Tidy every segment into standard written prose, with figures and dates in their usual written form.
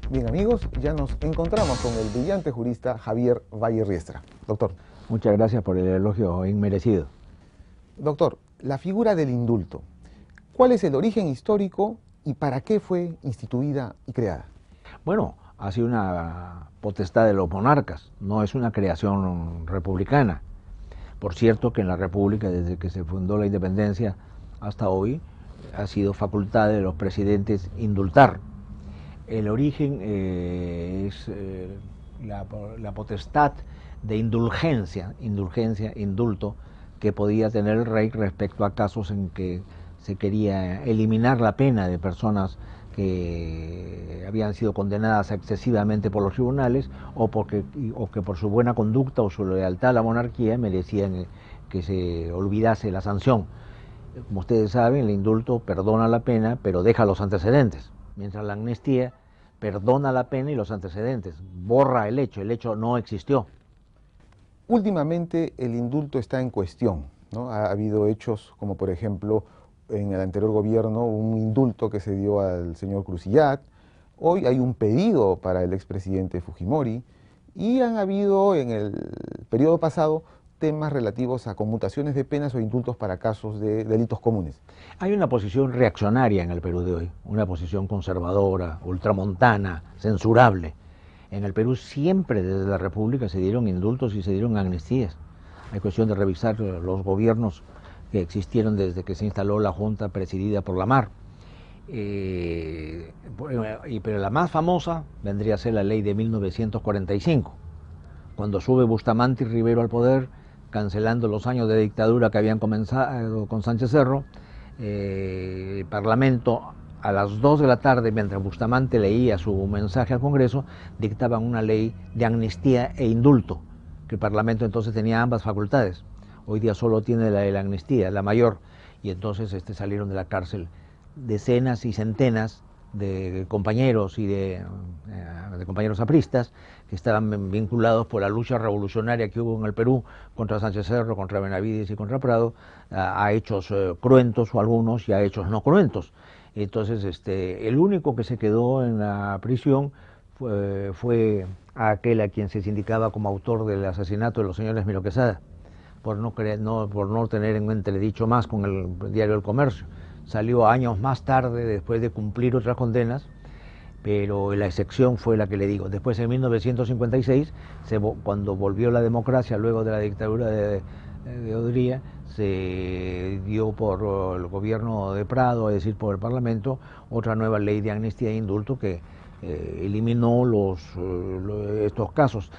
Bien amigos, ya nos encontramos con el brillante jurista Javier Valle Riestra. Doctor. Muchas gracias por el elogio inmerecido. Doctor, la figura del indulto, ¿cuál es el origen histórico y para qué fue instituida y creada? Bueno, ha sido una potestad de los monarcas, no es una creación republicana. Por cierto que en la República, desde que se fundó la independencia hasta hoy, ha sido facultad de los presidentes indultar. El origen es la potestad de indulgencia, indulto, que podía tener el rey respecto a casos en que se quería eliminar la pena de personas que habían sido condenadas excesivamente por los tribunales o que por su buena conducta o su lealtad a la monarquía merecían que se olvidase la sanción. Como ustedes saben, el indulto perdona la pena, pero deja los antecedentes, mientras la amnistía perdona la pena y los antecedentes, borra el hecho no existió. Últimamente el indulto está en cuestión, ¿no? Ha habido hechos como por ejemplo en el anterior gobierno un indulto que se dio al señor Crucillac, hoy hay un pedido para el expresidente Fujimori y han habido en el periodo pasado temas relativos a conmutaciones de penas o indultos para casos de delitos comunes. Hay una posición reaccionaria en el Perú de hoy, una posición conservadora, ultramontana, censurable. En el Perú siempre desde la República se dieron indultos y se dieron amnistías. Hay cuestión de revisar los gobiernos que existieron desde que se instaló la Junta presidida por Lamar. Pero la más famosa vendría a ser la ley de 1945, cuando sube Bustamante y Rivero al poder, cancelando los años de dictadura que habían comenzado con Sánchez Cerro. El Parlamento a las 2 de la tarde, mientras Bustamante leía su mensaje al Congreso, dictaban una ley de amnistía e indulto, que el Parlamento entonces tenía ambas facultades. Hoy día solo tiene la de la amnistía, la mayor, y entonces salieron de la cárcel decenas y centenas de compañeros y de compañeros apristas que estaban vinculados por la lucha revolucionaria que hubo en el Perú contra Sánchez Cerro, contra Benavides y contra Prado, a hechos cruentos o algunos y a hechos no cruentos. Entonces, el único que se quedó en la prisión fue aquel a quien se sindicaba como autor del asesinato de los señores Miro Quesada, por no tener en entredicho más con el diario El Comercio. Salió años más tarde, después de cumplir otras condenas, pero la excepción fue la que le digo. Después, en 1956, cuando volvió la democracia, luego de la dictadura de Odría, se dio por el gobierno de Prado, es decir, por el Parlamento, otra nueva ley de amnistía e indulto que eliminó estos casos.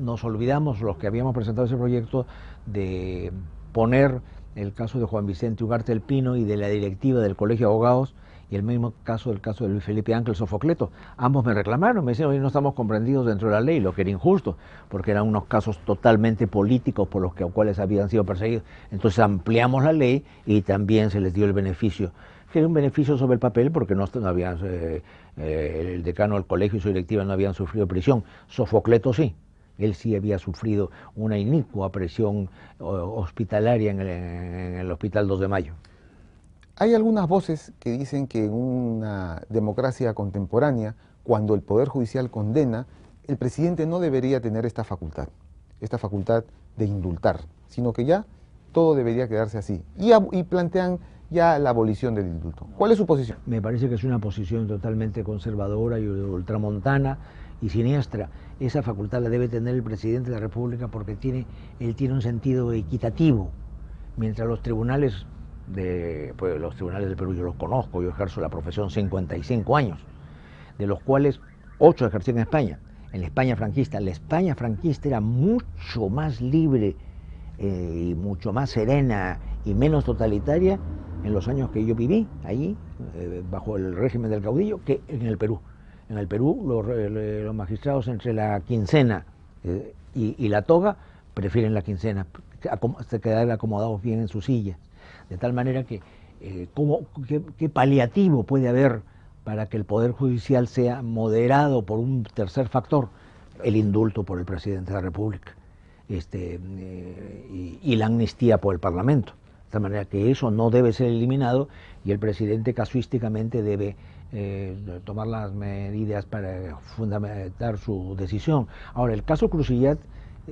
Nos olvidamos, los que habíamos presentado ese proyecto, de poner el caso de Juan Vicente Ugarte El Pino y de la directiva del Colegio de Abogados, y el mismo caso de Luis Felipe Ángel Sofocleto. Ambos me reclamaron, me decían: hoy no estamos comprendidos dentro de la ley, lo que era injusto, porque eran unos casos totalmente políticos por los cuales habían sido perseguidos. Entonces ampliamos la ley y también se les dio el beneficio, que era un beneficio sobre el papel, porque no habían, el decano del colegio y su directiva no habían sufrido prisión. Sofocleto sí. Él sí había sufrido una inicua presión hospitalaria en el Hospital 2 de Mayo. Hay algunas voces que dicen que en una democracia contemporánea, cuando el Poder Judicial condena, el presidente no debería tener esta facultad de indultar, sino que ya todo debería quedarse así. Y plantean ya la abolición del indulto. ¿Cuál es su posición? Me parece que es una posición totalmente conservadora y ultramontana y siniestra. Esa facultad la debe tener el presidente de la República porque él tiene un sentido equitativo, mientras los tribunales del Perú yo los conozco, yo ejerzo la profesión 55 años, de los cuales 8 ejercí en España, en la España franquista. La España franquista era mucho más libre y mucho más serena y menos totalitaria en los años que yo viví allí, bajo el régimen del caudillo, que en el Perú. En el Perú los magistrados entre la quincena y la toga prefieren la quincena, quedar acomodados bien en sus sillas. De tal manera que, ¿qué paliativo puede haber para que el Poder Judicial sea moderado por un tercer factor? El indulto por el presidente de la República y la amnistía por el Parlamento. De tal manera que eso no debe ser eliminado y el presidente casuísticamente debe tomar las medidas para fundamentar su decisión. Ahora, el caso Cruciat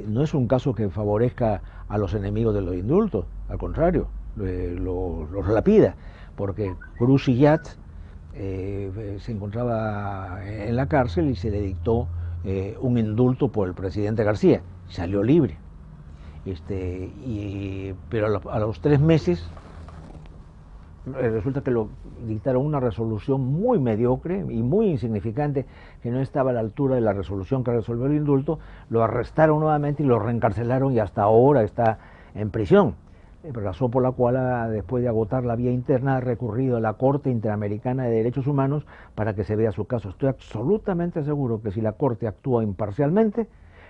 no es un caso que favorezca a los enemigos de los indultos, al contrario, los lapida, porque Cruciat se encontraba en la cárcel y se le dictó un indulto por el presidente García, salió libre. Pero a los 3 meses resulta que lo dictaron una resolución muy mediocre y muy insignificante, que no estaba a la altura de la resolución que resolvió el indulto. Lo arrestaron nuevamente y lo reencarcelaron y hasta ahora está en prisión, razón por la cual, después de agotar la vía interna, ha recurrido a la Corte Interamericana de Derechos Humanos para que se vea su caso. Estoy absolutamente seguro que si la Corte actúa imparcialmente,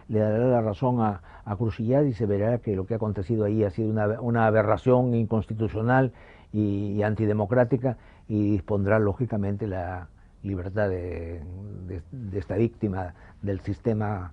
le dará la razón a Cruciat y se verá que lo que ha acontecido ahí ha sido una aberración inconstitucional y antidemocrática, y dispondrá lógicamente la libertad de esta víctima del sistema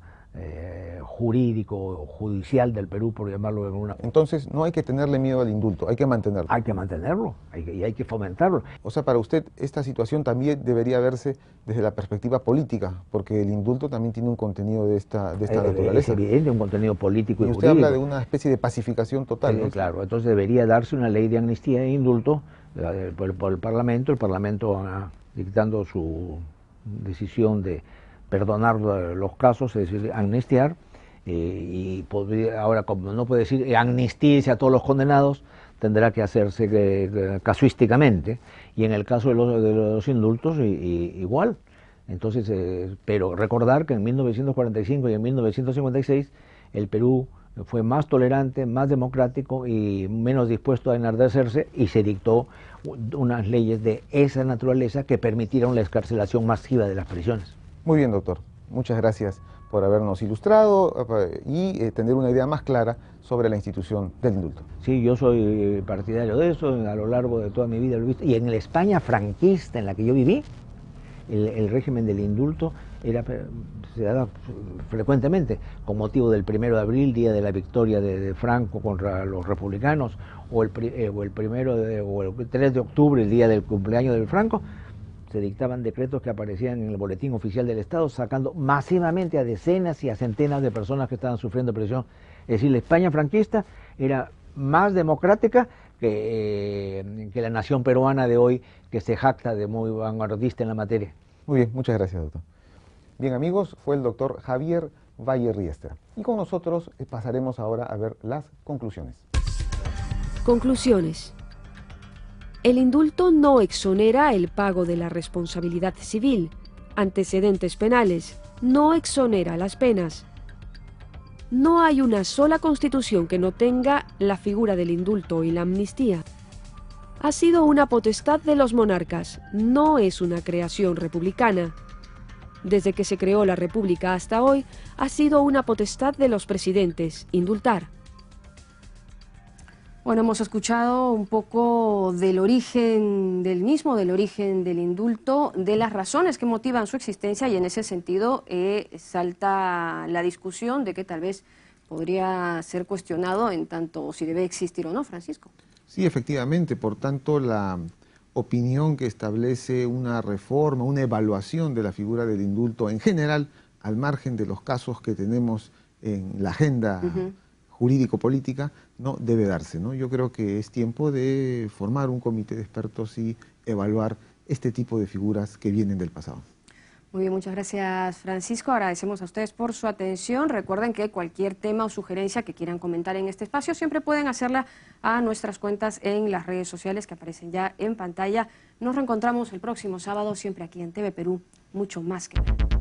jurídico, judicial del Perú, por llamarlo de alguna. Entonces no hay que tenerle miedo al indulto, hay que mantenerlo. Hay que mantenerlo y hay que fomentarlo. O sea, para usted esta situación también debería verse desde la perspectiva política, porque el indulto también tiene un contenido de esta naturaleza. Es evidente, un contenido político y usted jurídico. Habla de una especie de pacificación total, ¿no? Claro, entonces debería darse una ley de amnistía e indulto por el Parlamento dictando su decisión de perdonar los casos, es decir, amnistiar, y ahora, como no puede decir amnistíese a todos los condenados, tendrá que hacerse casuísticamente, y en el caso de los indultos igual. Entonces, pero recordar que en 1945 y en 1956 el Perú fue más tolerante, más democrático y menos dispuesto a enardecerse, y se dictó unas leyes de esa naturaleza que permitieron la excarcelación masiva de las prisiones. Muy bien, doctor. Muchas gracias por habernos ilustrado y tener una idea más clara sobre la institución del indulto. Sí, yo soy partidario de eso, a lo largo de toda mi vida lo he visto. Y en la España franquista en la que yo viví, el régimen del indulto se daba frecuentemente con motivo del 1 de abril, día de la victoria de Franco contra los republicanos, o el 3 de octubre, el día del cumpleaños de Franco. Se dictaban decretos que aparecían en el boletín oficial del Estado, sacando masivamente a decenas y a centenas de personas que estaban sufriendo presión. Es decir, la España franquista era más democrática que la nación peruana de hoy, que se jacta de muy vanguardista en la materia. Muy bien, muchas gracias, doctor. Bien, amigos, fue el doctor Javier Valle Riestra. Y con nosotros pasaremos ahora a ver las conclusiones. Conclusiones. El indulto no exonera el pago de la responsabilidad civil, antecedentes penales, no exonera las penas. No hay una sola constitución que no tenga la figura del indulto y la amnistía. Ha sido una potestad de los monarcas, no es una creación republicana. Desde que se creó la República hasta hoy, ha sido una potestad de los presidentes, indultar. Bueno, hemos escuchado un poco del origen del mismo, del origen del indulto, de las razones que motivan su existencia, y en ese sentido salta la discusión de que tal vez podría ser cuestionado en tanto si debe existir o no, Francisco. Sí, efectivamente, por tanto la opinión que establece una reforma, una evaluación de la figura del indulto en general, al margen de los casos que tenemos en la agenda jurídico-política, no debe darse, ¿no? Yo creo que es tiempo de formar un comité de expertos y evaluar este tipo de figuras que vienen del pasado. Muy bien, muchas gracias, Francisco. Agradecemos a ustedes por su atención. Recuerden que cualquier tema o sugerencia que quieran comentar en este espacio siempre pueden hacerla a nuestras cuentas en las redes sociales que aparecen ya en pantalla. Nos reencontramos el próximo sábado, siempre aquí en TV Perú, mucho más que ver.